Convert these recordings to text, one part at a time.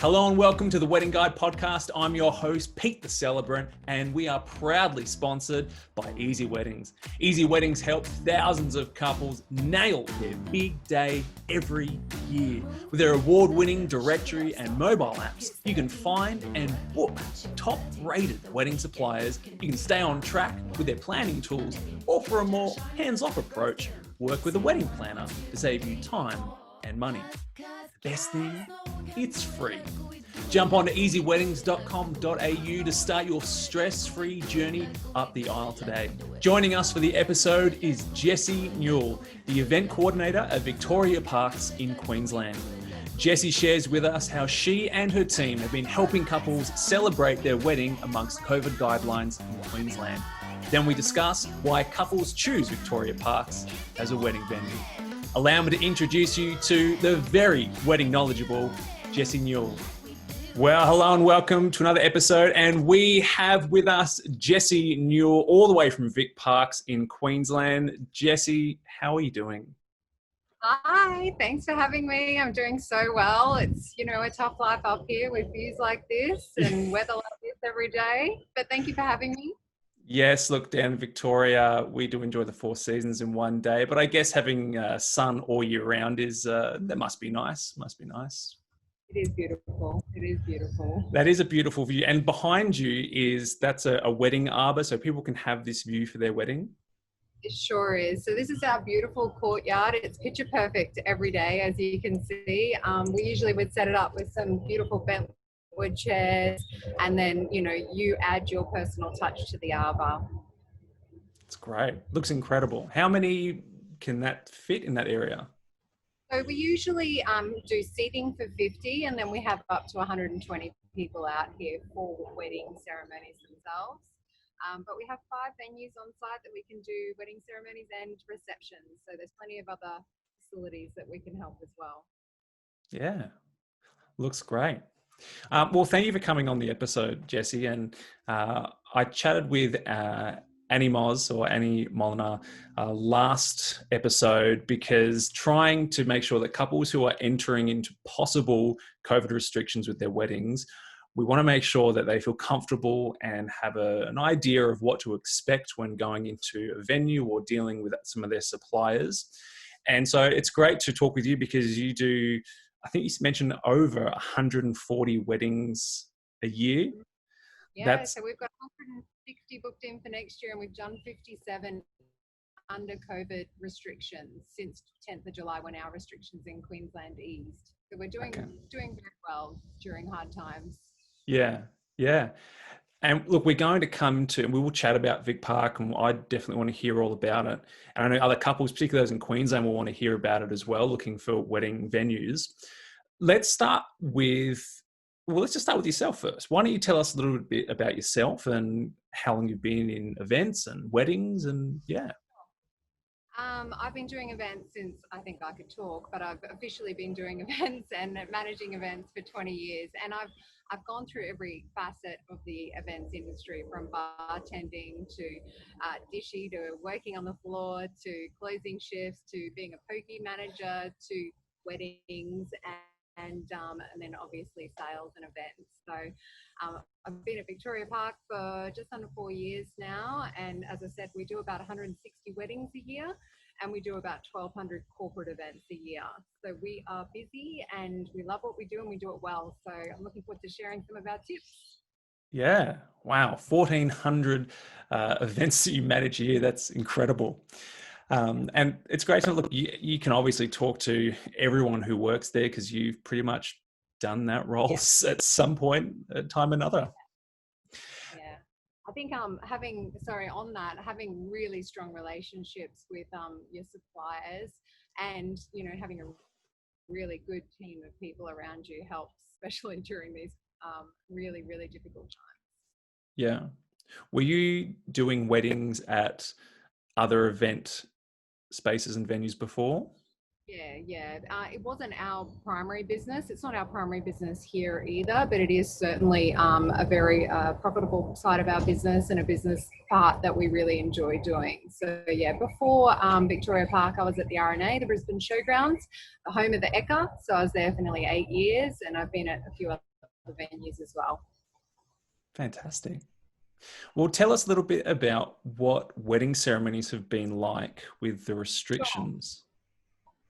Hello and welcome to the Wedding Guide podcast. I'm your host, Pete the Celebrant, and we are proudly sponsored by Easy Weddings. Easy Weddings help thousands of couples nail their big day every year. With their award-winning directory and mobile apps, you can find and book top-rated wedding suppliers. You can stay on track with their planning tools, or for a more hands-off approach, work with a wedding planner to save you time and money. Best thing, it's free. Jump on to easyweddings.com.au to start your stress-free journey up the aisle today. Joining us for the episode is Jessie Newell, the event coordinator at Victoria Parks in Queensland. Jessie shares with us how she and her team have been helping couples celebrate their wedding amongst COVID guidelines in Queensland. Then we discuss why couples choose Victoria Parks as a wedding venue. Allow me to introduce you to the very wedding knowledgeable Jessie Newell. Well, hello and welcome to another episode. And we have with us Jessie Newell, all the way from Vic Parks in Queensland. Jessie, how are you doing? Hi, thanks for having me. I'm doing so well. It's, a tough life up here with views like this and weather like this every day. But thank you for having me. Yes, look, down in Victoria, we do enjoy the four seasons in one day, but I guess having sun all year round that must be nice. Must be nice. It is beautiful. It is beautiful. That is a beautiful view. And behind you that's a wedding arbor, so people can have this view for their wedding. It sure is. So this is our beautiful courtyard. It's picture perfect every day, as you can see. We usually would set it up with some beautiful bentwood chairs, and then you add your personal touch to the arbor. It's great. Looks incredible. How many can that fit in that area? So we usually do seating for 50, and then we have up to 120 people out here for wedding ceremonies themselves. But we have 5 venues on site that we can do wedding ceremonies and receptions. So there's plenty of other facilities that we can help as well. Yeah, looks great. Well, thank you for coming on the episode, Jessie. And I chatted with Annie Molnar last episode, because trying to make sure that couples who are entering into possible COVID restrictions with their weddings, we want to make sure that they feel comfortable and have an idea of what to expect when going into a venue or dealing with some of their suppliers. And so it's great to talk with you, because you do, I think you mentioned, over 140 weddings a year. Yeah, so we've got 160 booked in for next year, and we've done 57 under COVID restrictions since 10th of July, when our restrictions in Queensland eased. So we're doing very well during hard times. Yeah. And look, we're going to come to, and we will chat about Vic Park, and I definitely want to hear all about it. And I know other couples, particularly those in Queensland, will want to hear about it as well, looking for wedding venues. Let's just start with yourself first. Why don't you tell us a little bit about yourself and how long you've been in events and weddings, and yeah. I've been doing events since I think I could talk, but I've officially been doing events and managing events for 20 years. And I've gone through every facet of the events industry, from bartending to dishy, to working on the floor, to closing shifts, to being a pokey manager, to weddings, and then obviously sales and events. So I've been at Victoria Park for just under 4 years now, and as I said, we do about 160 weddings a year, and we do about 1,200 corporate events a year. So we are busy and we love what we do, and we do it well. So I'm looking forward to sharing some of our tips. Yeah, wow, 1,400 events that you manage a year. That's incredible. And it's great to look. You can obviously talk to everyone who works there, because you've pretty much done that role at some point, at time or another. Yeah, I think having really strong relationships with your suppliers, and having a really good team of people around you helps, especially during these really, really difficult times. Yeah. Were you doing weddings at other event spaces and venues before? Yeah. It wasn't our primary business. It's not our primary business here either, but it is certainly a very profitable side of our business and a business part that we really enjoy doing. So yeah, before Victoria Park, I was at the RNA, the Brisbane Showgrounds, the home of the Ekka. So I was there for nearly 8 years, and I've been at a few other venues as well. Fantastic. Well, tell us a little bit about what wedding ceremonies have been like with the restrictions.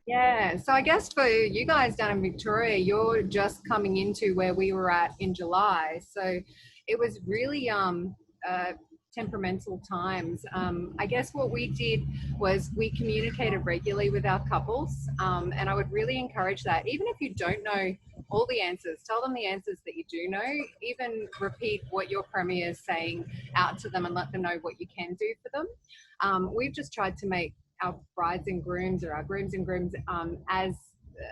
Yeah, so I guess for you guys down in Victoria, you're just coming into where we were at in July. So it was really temperamental times. I guess what we did was we communicated regularly with our couples, and I would really encourage that. Even if you don't know all the answers, tell them the answers that you do know. Even repeat what your premier is saying out to them and let them know what you can do for them. We've just tried to make our brides and grooms, or our grooms and grooms, as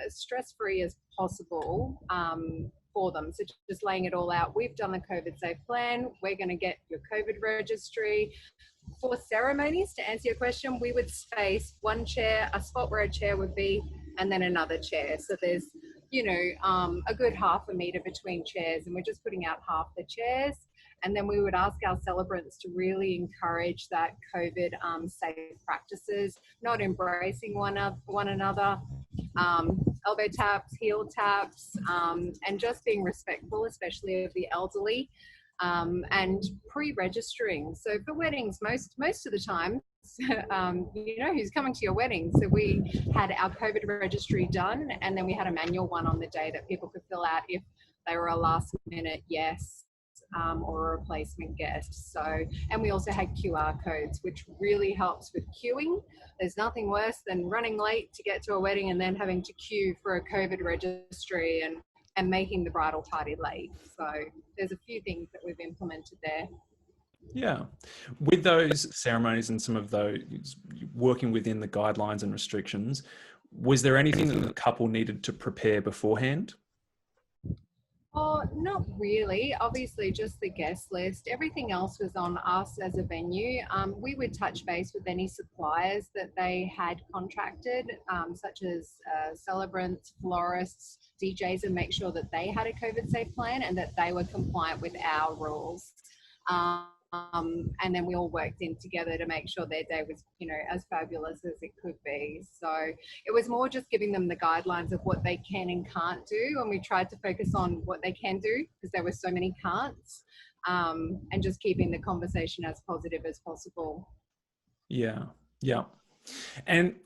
stress-free as possible for them. So just laying it all out. We've done the COVID safe plan. We're going to get your COVID registry. For ceremonies, to answer your question, we would space one chair, a spot where a chair would be, and then another chair. So there's, a good half a metre between chairs, and we're just putting out half the chairs. And then we would ask our celebrants to really encourage that COVID safe practices, not embracing one another, elbow taps, heel taps, and just being respectful, especially of the elderly, and pre-registering. So for weddings, most of the time, who's coming to your wedding. So we had our COVID registry done, and then we had a manual one on the day that people could fill out if they were a last minute yes or a replacement guest. So, and we also had QR codes, which really helps with queuing. There's nothing worse than running late to get to a wedding and then having to queue for a COVID registry and making the bridal party late. So there's a few things that we've implemented there. Yeah. With those ceremonies and some of those working within the guidelines and restrictions, was there anything that the couple needed to prepare beforehand? Oh, not really. Obviously, just the guest list. Everything else was on us as a venue. We would touch base with any suppliers that they had contracted, such as celebrants, florists, DJs, and make sure that they had a COVID safe plan and that they were compliant with our rules. And then we all worked in together to make sure their day was, as fabulous as it could be. So it was more just giving them the guidelines of what they can and can't do. And we tried to focus on what they can do because there were so many can'ts, and just keeping the conversation as positive as possible. Yeah. And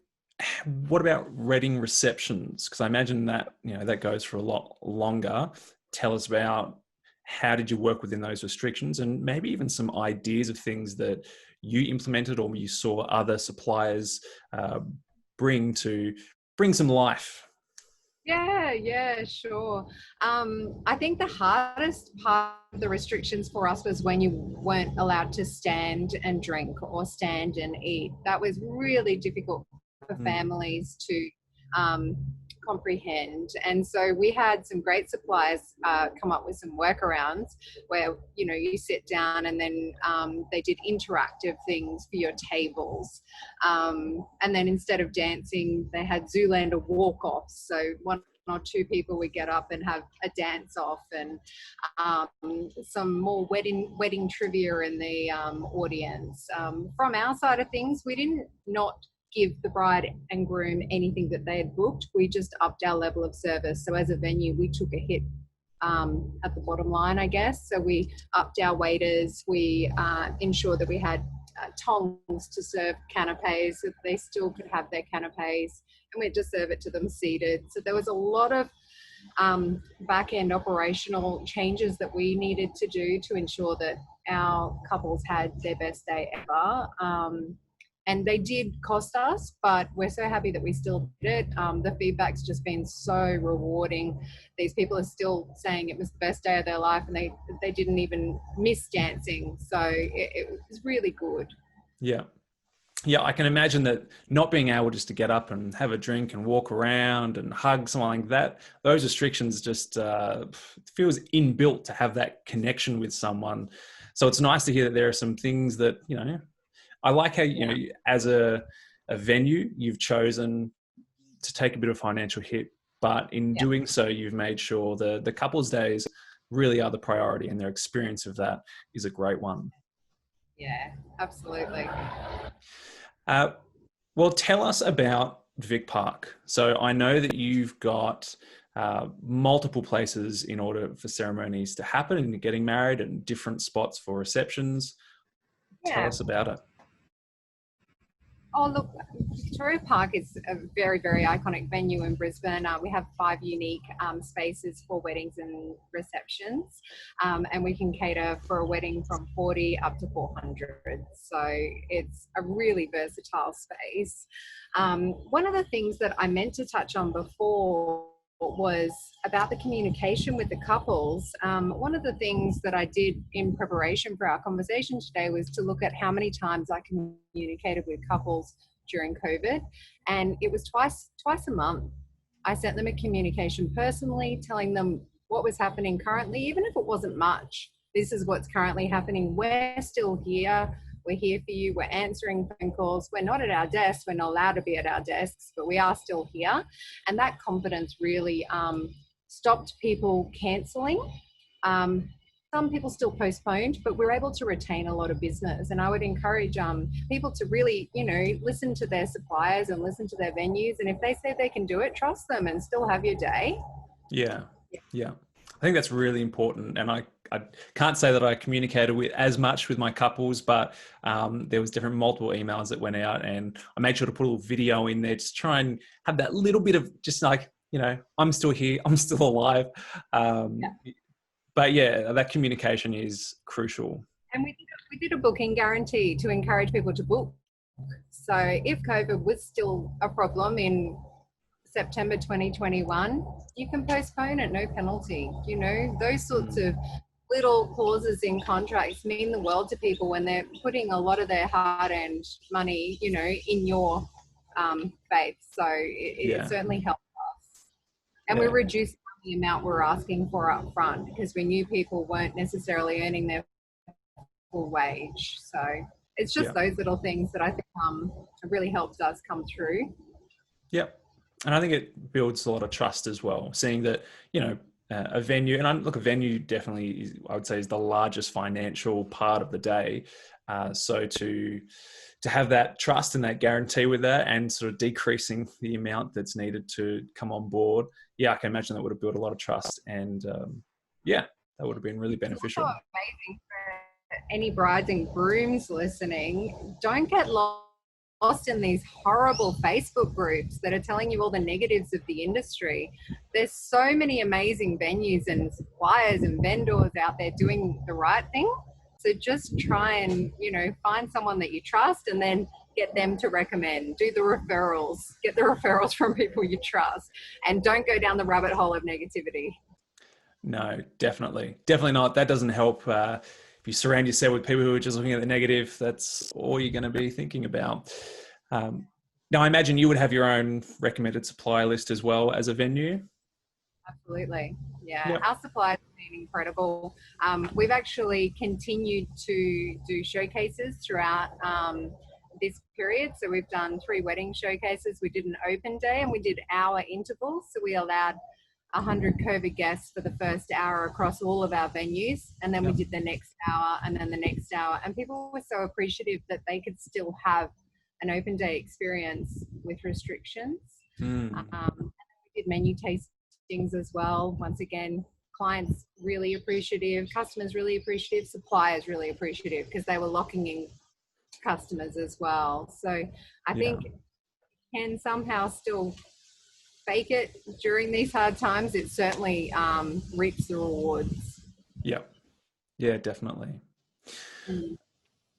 what about wedding receptions? Because I imagine that, that goes for a lot longer. Tell us about how did you work within those restrictions, and maybe even some ideas of things that you implemented or you saw other suppliers bring some life. Yeah, sure. I think the hardest part of the restrictions for us was when you weren't allowed to stand and drink or stand and eat. That was really difficult for families to comprehend. And so we had some great suppliers come up with some workarounds where, you sit down and then they did interactive things for your tables. And then instead of dancing, they had Zoolander walk-offs. So one or two people would get up and have a dance off, and some more wedding trivia in the audience. From our side of things, we didn't not give the bride and groom anything that they had booked. We just upped our level of service. So as a venue, we took a hit at the bottom line, I guess. So we upped our waiters. We ensured that we had tongs to serve canapes, so they still could have their canapes, and we'd just serve it to them seated. So there was a lot of back-end operational changes that we needed to do to ensure that our couples had their best day ever. And they did cost us, but we're so happy that we still did it. The feedback's just been so rewarding. These people are still saying it was the best day of their life, and they didn't even miss dancing. So it was really good. Yeah, I can imagine that not being able just to get up and have a drink and walk around and hug someone like that, those restrictions just feels inbuilt to have that connection with someone. So it's nice to hear that there are some things that, I like how, as a venue, you've chosen to take a bit of financial hit, but in Yeah. doing so, you've made sure the couples days really are the priority, and their experience of that is a great one. Yeah, absolutely. Uh, well, tell us about Vic Park. So I know that you've got multiple places in order for ceremonies to happen and getting married, and different spots for receptions. Tell Yeah. us about it. Oh, look, Victoria Park is a very, very iconic venue in Brisbane. We have 5 unique spaces for weddings and receptions, and we can cater for a wedding from 40 up to 400. So it's a really versatile space. One of the things that I meant to touch on before was about the communication with the couples. One of the things that I did in preparation for our conversation today was to look at how many times I communicated with couples during COVID, and it was twice a month. I sent them a communication personally, telling them what was happening currently, even if it wasn't much. This is what's currently happening. We're still here. We're here for you. We're answering phone calls. We're not at our desks. We're not allowed to be at our desks, but we are still here. And that confidence really stopped people cancelling. Some people still postponed, but we're able to retain a lot of business. And I would encourage people to really, listen to their suppliers and listen to their venues. And if they say they can do it, trust them and still have your day. Yeah. I think that's really important. And I can't say that I communicated with as much with my couples, but there was multiple emails that went out, and I made sure to put a little video in there, just try and have that little bit of just like, I'm still here, I'm still alive. But yeah, that communication is crucial. And we did a booking guarantee to encourage people to book. So if COVID was still a problem in September 2021, you can postpone it, no penalty. Those sorts of little clauses in contracts mean the world to people when they're putting a lot of their hard-earned money, in your faith. So it certainly helped us. And we reduced the amount we're asking for up front because we knew people weren't necessarily earning their full wage. So it's just those little things that I think really helps us come through. Yep. And I think it builds a lot of trust as well, seeing that, a venue, and a venue definitely is, I would say, is the largest financial part of the day. So to have that trust and that guarantee with that, and sort of decreasing the amount that's needed to come on board, I can imagine that would have built a lot of trust, and that would have been really beneficial. It's amazing for any brides and grooms listening. Don't get lost in these horrible Facebook groups that are telling you all the negatives of the industry. There's so many amazing venues and suppliers and vendors out there doing the right thing. So just try and, find someone that you trust and then get them to recommend. Do the referrals. Get the referrals from people you trust, and don't go down the rabbit hole of negativity. No, definitely not. That doesn't help. If you surround yourself with people who are just looking at the negative, that's all you're going to be thinking about. Now, I imagine you would have your own recommended supplier list as well as a venue. Absolutely. Yeah. Yep. Our suppliers have been incredible. We've actually continued to do showcases throughout this period. So we've done 3 wedding showcases. We did an open day and we did hour intervals. So we allowed 100 COVID guests for the first hour across all of our venues. And then we did the next hour and then the next hour. And people were so appreciative that they could still have an open day experience with restrictions. And we did menu tastings as well. Once again, clients really appreciative, customers really appreciative, suppliers really appreciative because they were locking in customers as well. So I think can somehow still fake it during these hard times. It certainly reaps the rewards. Yeah, definitely.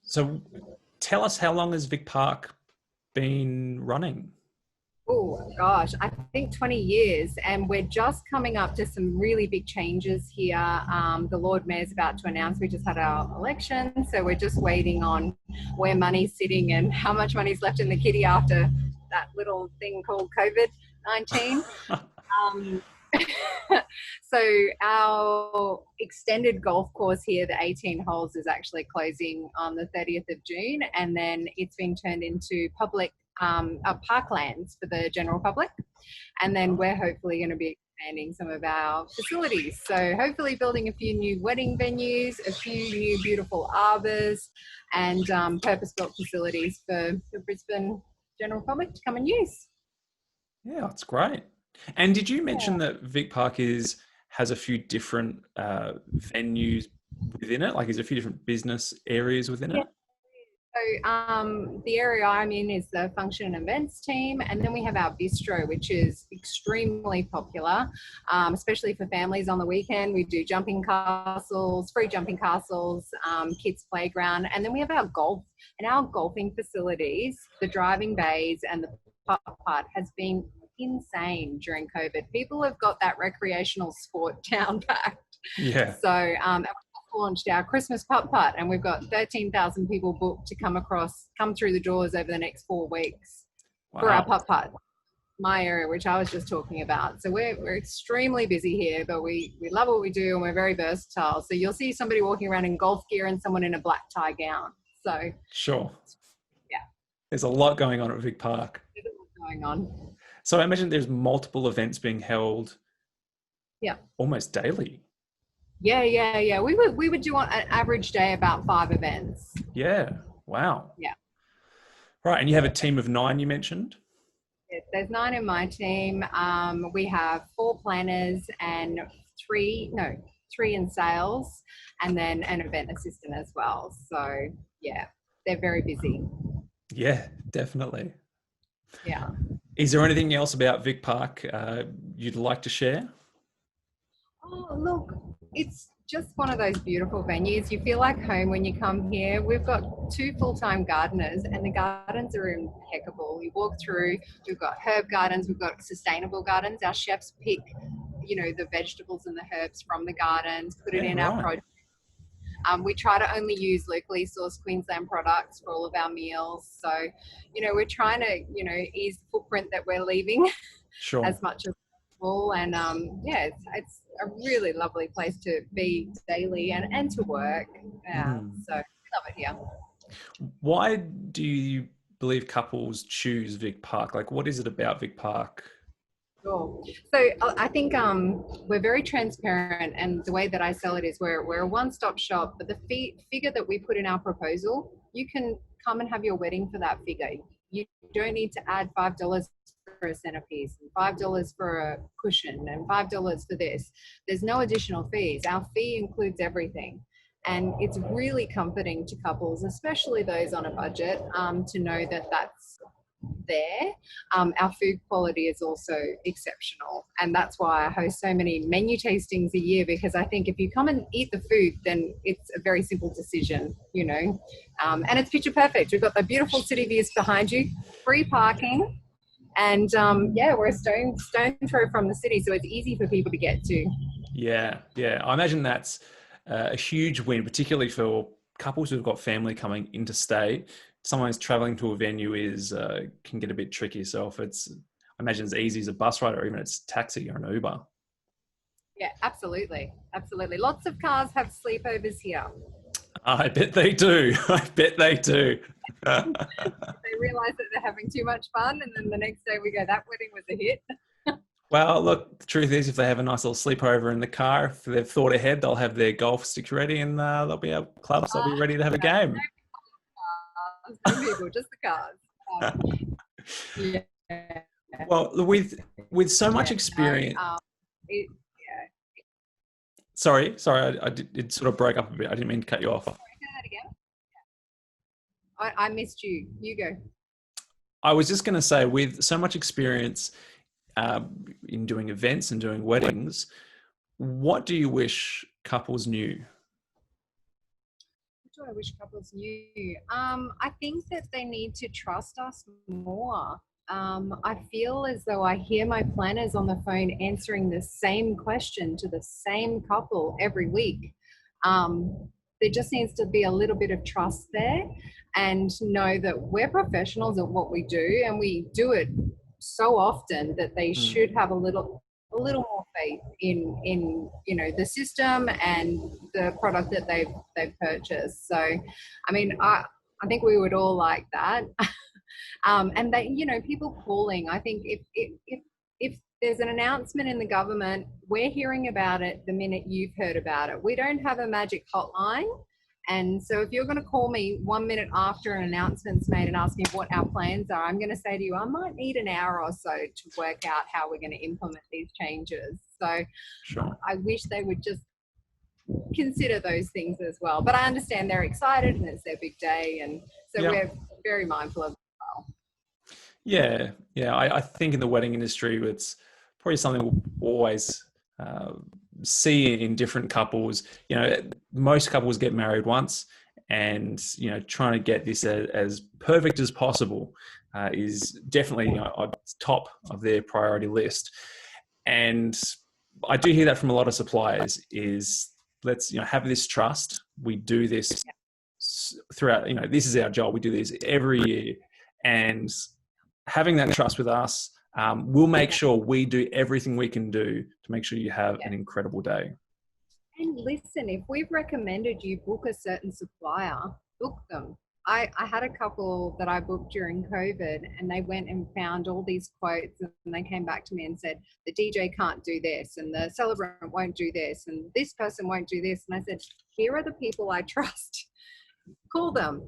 So tell us, how long has Vic Park been running? Oh gosh, I think 20 years, and we're just coming up to some really big changes here. The Lord Mayor's about to announce, we just had our election, so we're just waiting on where money's sitting and how much money's left in the kitty after that little thing called COVID-19. So our extended golf course here, the 18 holes, is actually closing on the 30th of June, and then it's being turned into public parklands for the general public. And then we're hopefully going to be expanding some of our facilities. So hopefully building a few new wedding venues, a few new beautiful arbors, and purpose-built facilities for the Brisbane general public to come and use. Yeah, that's great. And did you mention that Vic Park has a few different venues within it? Like, is there a few different business areas within it? So the area I'm in is the function and events team, and then we have our bistro, which is extremely popular, especially for families on the weekend. We do jumping castles, free jumping castles, kids playground, and then we have our golf and our golfing facilities, the driving bays and the putt has been insane during COVID. People have got that recreational sport down packed. Yeah. So launched our Christmas putt, and we've got 13,000 people booked to come through the doors over the next 4 weeks for our putt, my area, which I was just talking about. So we're extremely busy here, but we love what we do and we're very versatile. So you'll see somebody walking around in golf gear and someone in a black tie gown. So sure. Yeah. There's a lot going on at Vic Park. There's a lot going on. So I imagine there's multiple events being held almost daily. Yeah. We would do on an average day about 5 events. Yeah. Wow. Yeah. Right. And you have a team of 9, you mentioned? Yes, there's 9 in my team. We have 4 planners and 3 in sales, and then an event assistant as well. So yeah, they're very busy. Yeah, definitely. Yeah. Is there anything else about Vic Park you'd like to share? Oh, look, it's just one of those beautiful venues. You feel like home when you come here. We've got 2 full-time gardeners and the gardens are impeccable. You walk through, we've got herb gardens, we've got sustainable gardens. Our chefs pick, the vegetables and the herbs from the gardens, put it in our produce. We try to only use locally sourced Queensland products for all of our meals. So, we're trying to, ease the footprint that we're leaving as much as possible. And it's a really lovely place to be daily and to work. So we love it here. Why do you believe couples choose Vic Park? Like, what is it about Vic Park? Sure. So I think we're very transparent, and the way that I sell it is we're a one-stop shop, but the figure that we put in our proposal, you can come and have your wedding for that figure. You don't need to add $5 for a centerpiece, and $5 for a cushion, and $5 for this. There's no additional fees. Our fee includes everything. And it's really comforting to couples, especially those on a budget, to know that that's there. Our food quality is also exceptional, and that's why I host so many menu tastings a year, because I think if you come and eat the food, then it's a very simple decision, and it's picture perfect. We've got the beautiful city views behind you, free parking, and we're a stone throw from the city, so it's easy for people to get to. Yeah I imagine that's a huge win, particularly for couples who've got family coming interstate. Sometimes traveling to a venue can get a bit tricky. So if I imagine it's easy as a bus ride, or even it's taxi or an Uber. Yeah, absolutely. Lots of cars have sleepovers here. I bet they do. They realise that they're having too much fun, and then the next day we go, that wedding was a hit. Well, look, the truth is, if they have a nice little sleepover in the car, if they've thought ahead, they'll have their golf sticks ready, and they'll be at clubs. They'll be ready to have a game. No people, just the cars. Well, with so much experience. Sorry, it sort of broke up a bit. I didn't mean to cut you off. Sorry, say that again. I missed you. You go. I was just going to say, with so much experience in doing events and doing weddings, what do you wish couples knew? What do I wish couples knew? I think that they need to trust us more. I feel as though I hear my planners on the phone answering the same question to the same couple every week. There just needs to be a little bit of trust there, and know that we're professionals at what we do, and we do it so often that they should have a little more faith in the system and the product that they've purchased. So I mean, I think we would all like that. And they, people calling. I think if there's an announcement in the government, we're hearing about it the minute you've heard about it. We don't have a magic hotline. And so if you're going to call me 1 minute after an announcement's made and ask me what our plans are, I'm going to say to you, I might need an hour or so to work out how we're going to implement these changes. So Sure. I wish they would just consider those things as well. But I understand they're excited and it's their big day. And so we're very mindful of it as well. Yeah. I think in the wedding industry, it's probably something we'll always see in different couples. Most couples get married once, and trying to get this as perfect as possible is definitely on top of their priority list. And I do hear that from a lot of suppliers is let's have this trust. We do this throughout. This is our job. We do this every year, and having that trust with us, we'll make sure we do everything we can do to make sure you have an incredible day. And listen, if we've recommended you book a certain supplier, book them. I had a couple that I booked during COVID, and they went and found all these quotes, and they came back to me and said, the DJ can't do this, and the celebrant won't do this, and this person won't do this. And I said, here are the people I trust. Call them.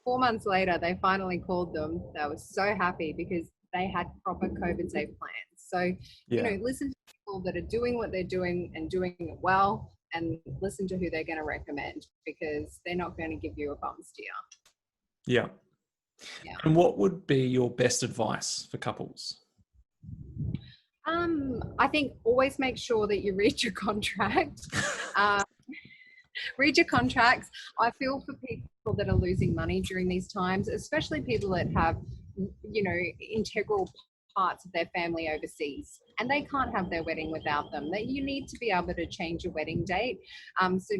4 months later, they finally called them. They were so happy because they had proper COVID safe plans. So, listen to people that are doing what they're doing and doing it well, and listen to who they're going to recommend, because they're not going to give you a bum steer. Yeah. And what would be your best advice for couples? I think always make sure that you read your contract. Read your contracts. I feel for people that are losing money during these times, especially people that have, integral parts of their family overseas, and they can't have their wedding without them. That you need to be able to change your wedding date. So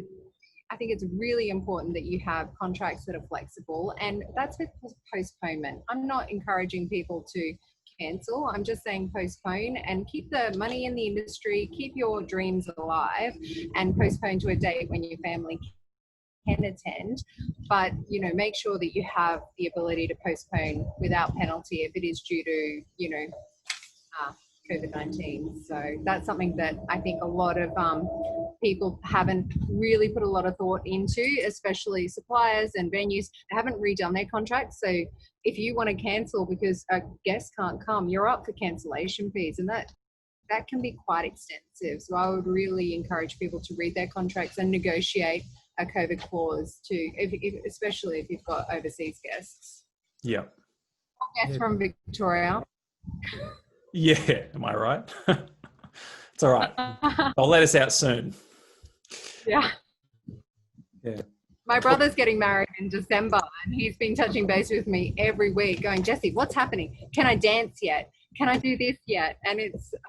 I think it's really important that you have contracts that are flexible, and that's with postponement. I'm not encouraging people to cancel. I'm just saying postpone and keep the money in the industry, keep your dreams alive, and postpone to a date when your family can attend. But, make sure that you have the ability to postpone without penalty if it is due to, COVID-19. So that's something that I think a lot of people haven't really put a lot of thought into, especially suppliers and venues. They haven't redone their contracts. So if you want to cancel because a guest can't come, you're up for cancellation fees, and that can be quite extensive. So I would really encourage people to read their contracts and negotiate a COVID clause especially if you've got overseas guests. Yeah. Guests from Victoria. Yeah, am I right? It's all right. They'll let us out soon. Yeah. My brother's getting married in December, and he's been touching base with me every week going, Jessie, what's happening? Can I dance yet? Can I do this yet? And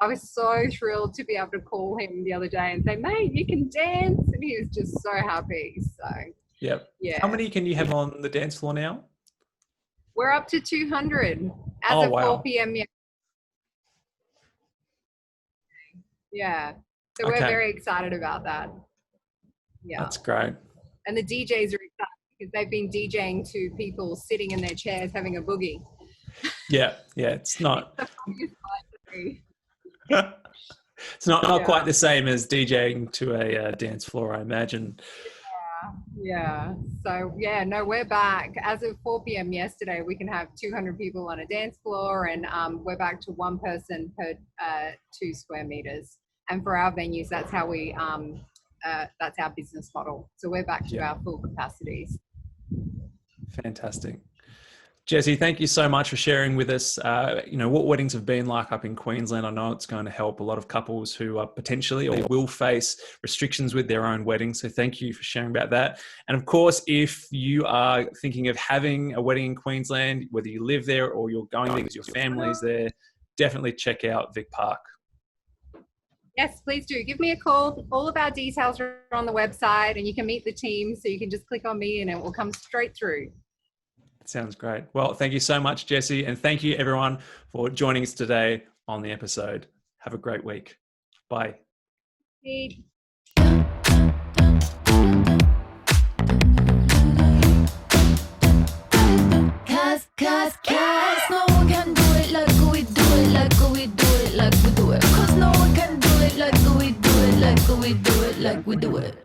I was so thrilled to be able to call him the other day and say, mate, you can dance. And he was just so happy. So, yeah. How many can you have on the dance floor now? We're up to 200 as of 4 p.m. Yeah. So we're very excited about that. Yeah. That's great. And the DJs are excited because they've been DJing to people sitting in their chairs having a boogie. Yeah. It's not. It's not quite the same as DJing to a dance floor, I imagine. Yeah. So we're back. As of 4 p.m. yesterday, we can have 200 people on a dance floor, and we're back to one person per 2 square meters. And for our venues, that's how we that's our business model. So we're back to our full capacities. Fantastic. Jessie, thank you so much for sharing with us, what weddings have been like up in Queensland. I know it's going to help a lot of couples who are potentially or will face restrictions with their own weddings. So thank you for sharing about that. And of course, if you are thinking of having a wedding in Queensland, whether you live there or you're going there because your family's there, definitely check out Vic Park. Yes, please do. Give me a call. All of our details are on the website, and you can meet the team. So you can just click on me and it will come straight through. Sounds great. Well, thank you so much, Jessie. And thank you everyone for joining us today on the episode. Have a great week. Bye. Cause Cause no one can do it like we do it, like we do it, like we do it. Cause no one can do it like we do it, like we do it, like we do it.